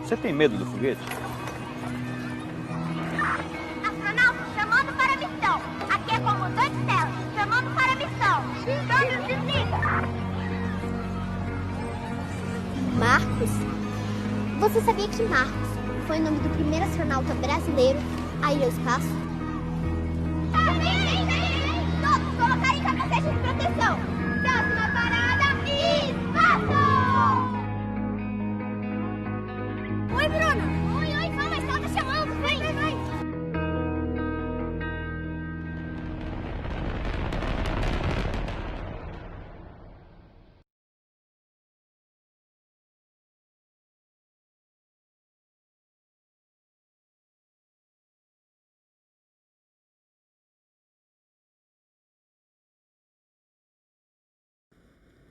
Você tem medo do foguete? Astronauta chamando para a missão. Aqui é comandante Stella, chamando para a missão. Câmbio desliga. Marcos? Você sabia que Marcos foi o nome do primeiro astronauta brasileiro a ir ao espaço? Todos colocarem capacete de proteção. Próxima parada, espaço! Oi, Bruno. Oi, calma, a Estela tá chamando. Vem.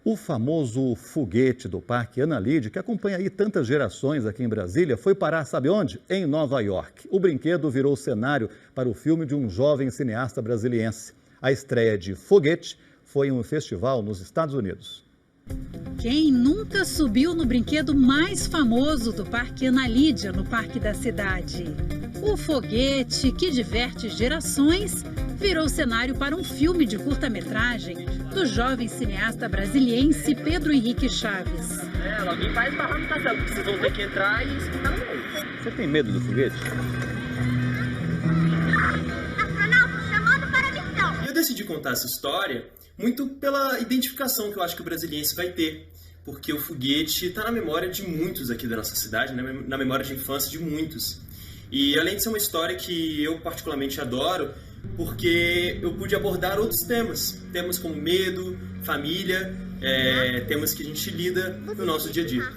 O famoso foguete do Parque Ana Lide, que acompanha aí tantas gerações aqui em Brasília, foi parar, sabe onde? Em Nova York. O brinquedo virou cenário para o filme de um jovem cineasta brasiliense. A estreia de Foguete foi em um festival nos Estados Unidos. Quem nunca subiu no brinquedo mais famoso do Parque Ana Lídia, no Parque da Cidade? O foguete, que diverte gerações, virou cenário para um filme de curta-metragem do jovem cineasta brasiliense Pedro Henrique Chaves. Alguém faz barra no castelo, porque vocês vão ter que entrar e escutar no meio. Você tem medo do foguete? Astronauta chamando para a missão. Eu decidi contar essa história muito pela identificação que eu acho que o brasiliense vai ter. Porque o foguete está na memória de muitos aqui da nossa cidade, na memória de infância de muitos. E além de ser uma história que eu particularmente adoro, porque eu pude abordar outros temas. Temas como medo, família, temas que a gente lida no nosso dia a dia.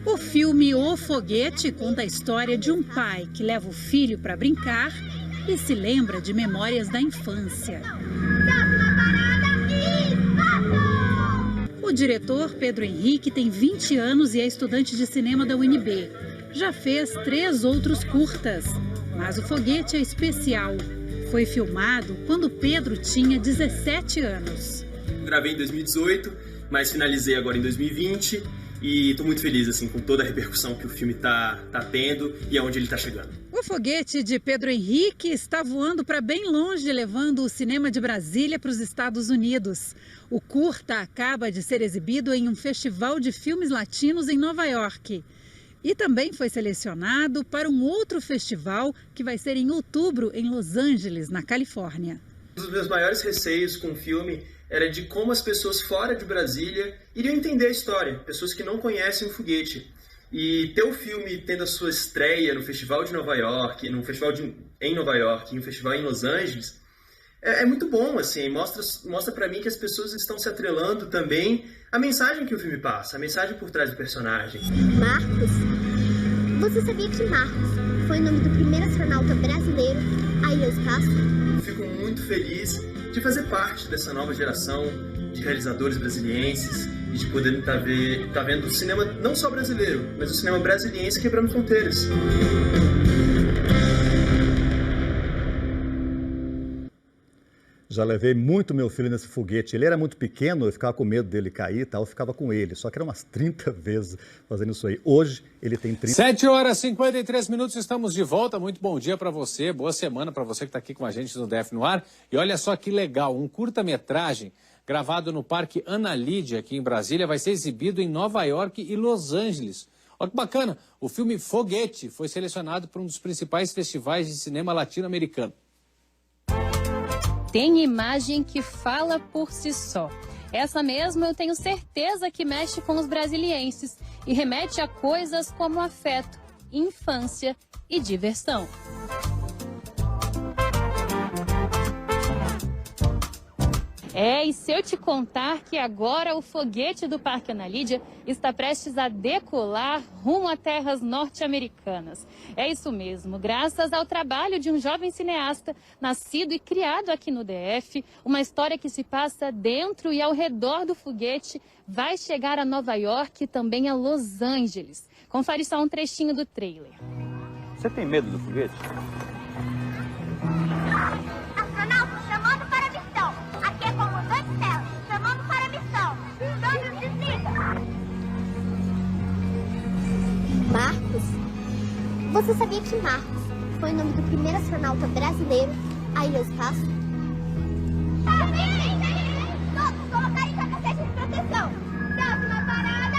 O filme O Foguete conta a história de um pai que leva o filho para brincar e se lembra de memórias da infância. O diretor Pedro Henrique tem 20 anos e é estudante de cinema da UNB. Já fez 3 outros curtas, mas o Foguete é especial. Foi filmado quando Pedro tinha 17 anos. Gravei em 2018, mas finalizei agora em 2020 e estou muito feliz assim, com toda a repercussão que o filme tá tendo e aonde ele está chegando. O foguete de Pedro Henrique está voando para bem longe, levando o cinema de Brasília para os Estados Unidos. O curta acaba de ser exibido em um festival de filmes latinos em Nova York. E também foi selecionado para um outro festival que vai ser em outubro em Los Angeles, na Califórnia. Um dos meus maiores receios com o filme era de como as pessoas fora de Brasília iriam entender a história, pessoas que não conhecem o foguete. E ter o filme tendo a sua estreia no Festival de Nova York, em Nova York e um festival em Los Angeles, é muito bom, assim, mostra pra mim que as pessoas estão se atrelando também à mensagem que o filme passa, a mensagem por trás do personagem. Marcos? Você sabia que Marcos foi o nome do primeiro astronauta brasileiro a ir ao espaço? Fico muito feliz de fazer parte dessa nova geração de realizadores brasilienses e de poder estar vendo o cinema não só brasileiro, mas o cinema brasiliense quebrando fronteiras. Já levei muito meu filho nesse foguete. Ele era muito pequeno, eu ficava com medo dele cair e tal, eu ficava com ele. Só que era umas 30 vezes fazendo isso aí. Hoje, ele tem 30... 7h53, estamos de volta. Muito bom dia para você, boa semana para você que está aqui com a gente no DF no Ar. E olha só que legal, um curta-metragem gravado no Parque Ana Lídia, aqui em Brasília, vai ser exibido em Nova York e Los Angeles. Olha que bacana, o filme Foguete foi selecionado para um dos principais festivais de cinema latino-americano. Tem imagem que fala por si só. Essa mesmo eu tenho certeza que mexe com os brasilienses e remete a coisas como afeto, infância e diversão. E se eu te contar que agora o foguete do Parque Ana Lídia está prestes a decolar rumo a terras norte-americanas. É isso mesmo, graças ao trabalho de um jovem cineasta, nascido e criado aqui no DF, uma história que se passa dentro e ao redor do foguete vai chegar a Nova York e também a Los Angeles. Confere só um trechinho do trailer. Você tem medo do foguete? Astronauta chamando para a missão. Aqui é comandante Stella, chamando para a missão. Câmbio desliga. Marcos? Você sabia que Marcos foi o nome do primeiro astronauta brasileiro a ir ao espaço? Todos colocarem capacete de proteção. Próxima parada,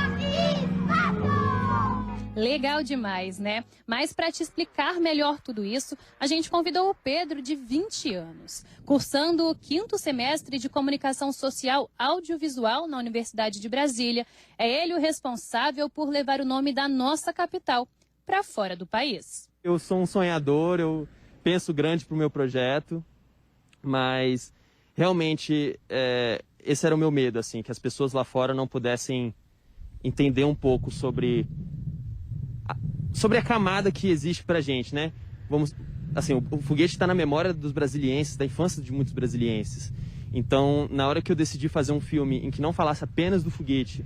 espaço! Legal demais, né? Mas para te explicar melhor tudo isso, a gente convidou o Pedro, de 20 anos, cursando o 5º semestre de Comunicação Social Audiovisual na Universidade de Brasília. É ele o responsável por levar o nome da nossa capital para fora do país. Eu sou um sonhador, eu penso grande para o meu projeto, mas realmente esse era o meu medo, assim, que as pessoas lá fora não pudessem entender um pouco sobre a camada que existe pra gente, né? O foguete está na memória dos brasilienses, da infância de muitos brasilienses. Então, na hora que eu decidi fazer um filme em que não falasse apenas do foguete,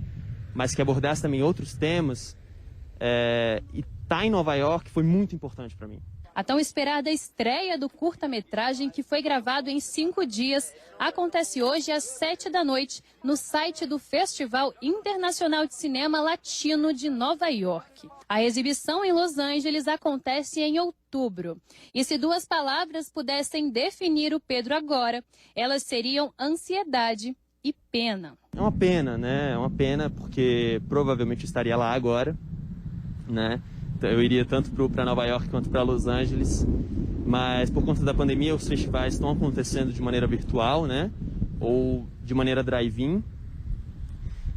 mas que abordasse também outros temas, e estar em Nova York foi muito importante para mim. A tão esperada estreia do curta-metragem, que foi gravado em 5 dias, acontece hoje às 7 da noite no site do Festival Internacional de Cinema Latino de Nova York. A exibição em Los Angeles acontece em outubro. E se 2 palavras pudessem definir o Pedro agora, elas seriam ansiedade e pena. É uma pena, né? É uma pena porque provavelmente eu estaria lá agora, né? Eu iria tanto para Nova York quanto para Los Angeles, mas por conta da pandemia os festivais estão acontecendo de maneira virtual, né? Ou de maneira drive-in,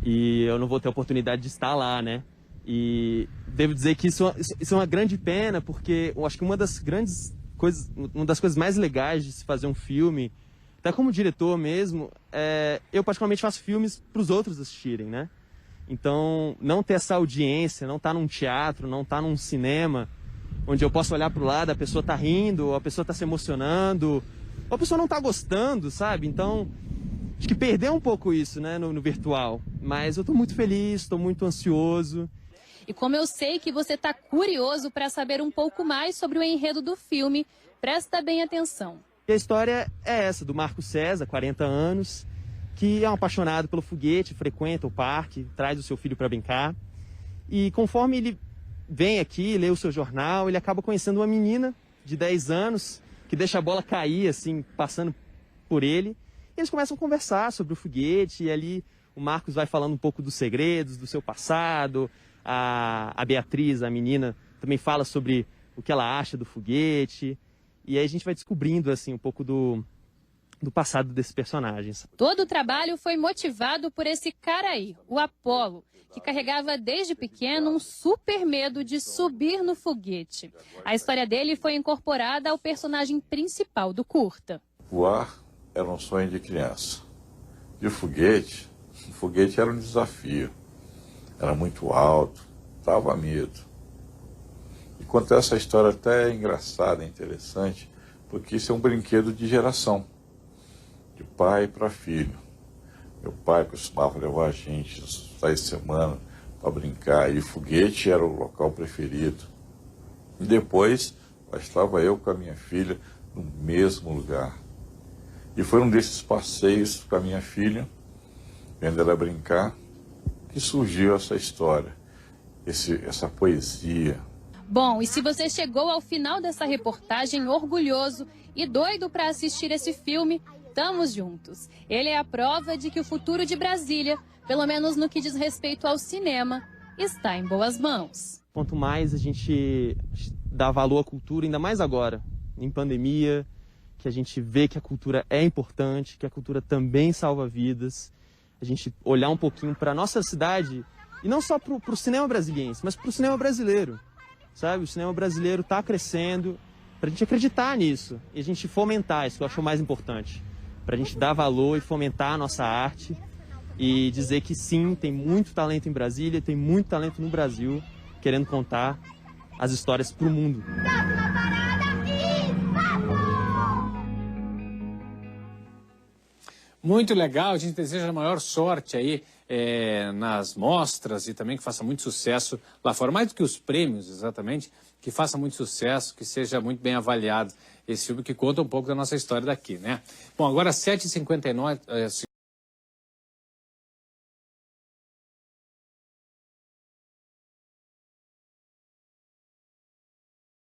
e eu não vou ter a oportunidade de estar lá, né? E devo dizer que isso é uma grande pena, porque eu acho que uma das coisas mais legais de se fazer um filme, até como diretor mesmo, eu particularmente faço filmes para os outros assistirem, né? Então, não ter essa audiência, não estar num teatro, não estar num cinema, onde eu posso olhar para o lado, a pessoa está rindo, ou a pessoa está se emocionando, ou a pessoa não está gostando, sabe? Então, acho que perdeu um pouco isso, né, no virtual. Mas eu estou muito feliz, estou muito ansioso. E como eu sei que você está curioso para saber um pouco mais sobre o enredo do filme, presta bem atenção. E a história é essa, do Marcos César, 40 anos, que é um apaixonado pelo foguete, frequenta o parque, traz o seu filho para brincar. E conforme ele vem aqui, lê o seu jornal, ele acaba conhecendo uma menina de 10 anos, que deixa a bola cair, assim, passando por ele. E eles começam a conversar sobre o foguete, e ali o Marcos vai falando um pouco dos segredos, do seu passado. A Beatriz, a menina, também fala sobre o que ela acha do foguete. E aí a gente vai descobrindo, assim, um pouco do passado desses personagens. Todo o trabalho foi motivado por esse cara aí, o Apolo, que carregava desde pequeno um super medo de subir no foguete. A história dele foi incorporada ao personagem principal do curta. Voar era um sonho de criança. E o foguete era um desafio. Era muito alto, dava medo. E contar essa história até é engraçada, interessante, porque isso é um brinquedo de geração. De pai para filho. Meu pai costumava levar a gente nos finais de semana para brincar, e o foguete era o local preferido. E depois, lá estava eu com a minha filha no mesmo lugar. E foi um desses passeios com a minha filha, vendo ela brincar, que surgiu essa história, essa poesia. Bom, e se você chegou ao final dessa reportagem orgulhoso e doido para assistir esse filme, estamos juntos. Ele é a prova de que o futuro de Brasília, pelo menos no que diz respeito ao cinema, está em boas mãos. Quanto mais a gente dá valor à cultura, ainda mais agora, em pandemia, que a gente vê que a cultura é importante, que a cultura também salva vidas, a gente olhar um pouquinho para a nossa cidade, e não só para o cinema brasiliense, mas para o cinema brasileiro, sabe? O cinema brasileiro está crescendo, para a gente acreditar nisso e a gente fomentar, isso que eu acho o mais importante. Para a gente dar valor e fomentar a nossa arte e dizer que sim, tem muito talento em Brasília, tem muito talento no Brasil, querendo contar as histórias para o mundo. Muito legal, a gente deseja a maior sorte aí nas mostras e também que faça muito sucesso lá fora, mais do que os prêmios exatamente, que faça muito sucesso, que seja muito bem avaliado esse filme que conta um pouco da nossa história daqui, né? Bom, agora 7h59...